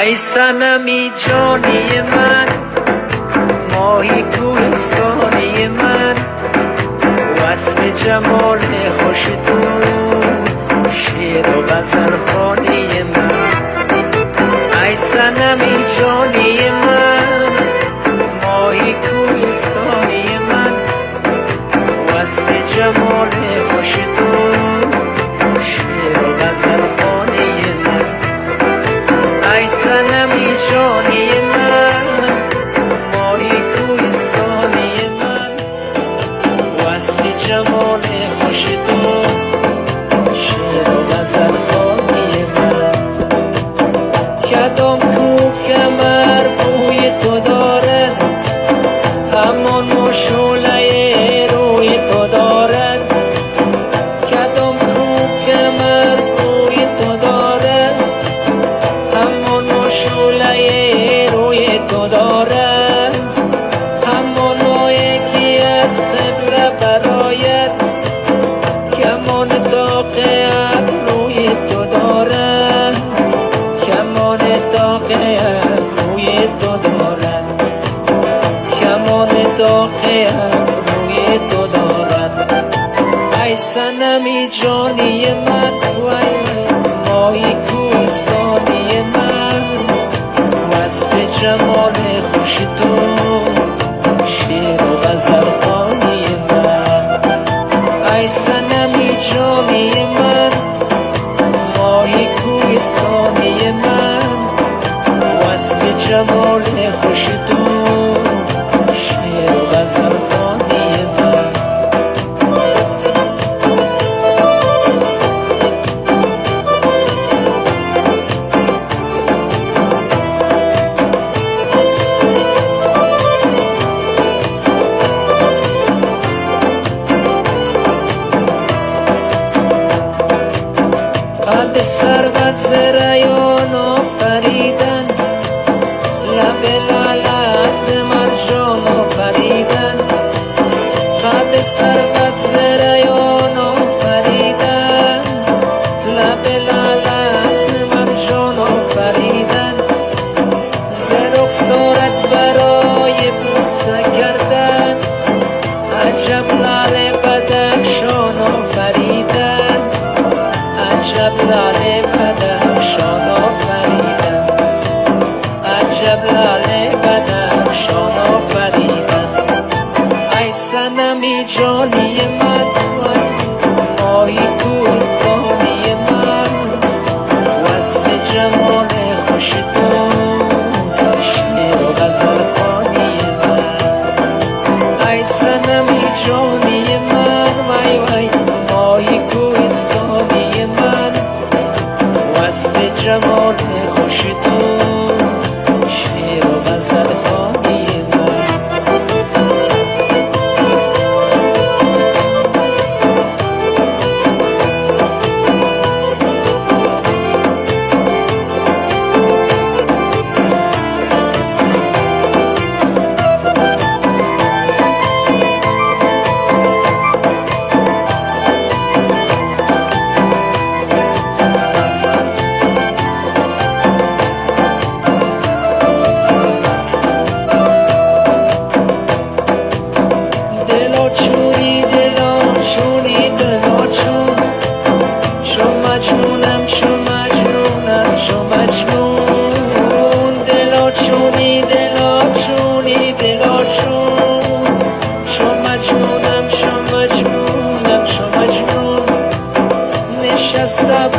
ای صنمی جانی من، ماهی کوهستانی من، وصف جمال خوش تو، شعر و غزل خوانی من. ای صنمی جانی من، ماهی کوهستانی من، وصف جمال خوش تو، شعر و غزل خوانی من. ای صنمی جانی من، ماهی کوهستانی من، وصف جمال خوش تو، شعر و غزل خوانی من. کدام کو کمر بوی تو دارد، همان مشعله روی تو دارد. کدام کو کمر بوی تو دارد، همان مشعله روی تو دارد. همان ماهی که از قبله برآید، کمان داغ ابروی تو دارد. کمان داغ ابروی تو دارد. کمان داغ ابروی تو دارد. ای صنمی جانی من، وای ماهی کوهستانی من، وصف جمال خوش تو، شعر و غزل خوانی من. ای صنمی جانی من، ماهی کوهستانی من، وصف جمال خوش تو، شعر و غزل خوانی من. قد ثروت زریان آفریدن، لب لعلت ز مرجان آفریدن. قد ثروت زریان آفریدن، لب لعلت ز مرجان آفریدن. ز رخسارت برای بوسه کردن، عجب لعل بدخشان آفریدن. عجب لعل بدخشان آفریدن. عجب لعل بدخشان آفریدن. ای صنمی جانی من، ماهی کوهستانی من، وصف جمال خوش تو، شعر و غزل خوانی من. ای صنمی جانی من، وای وای ماهی کوهستانی من، وصف جمال خوش تو، شعر و غزل خوانی من. Stop.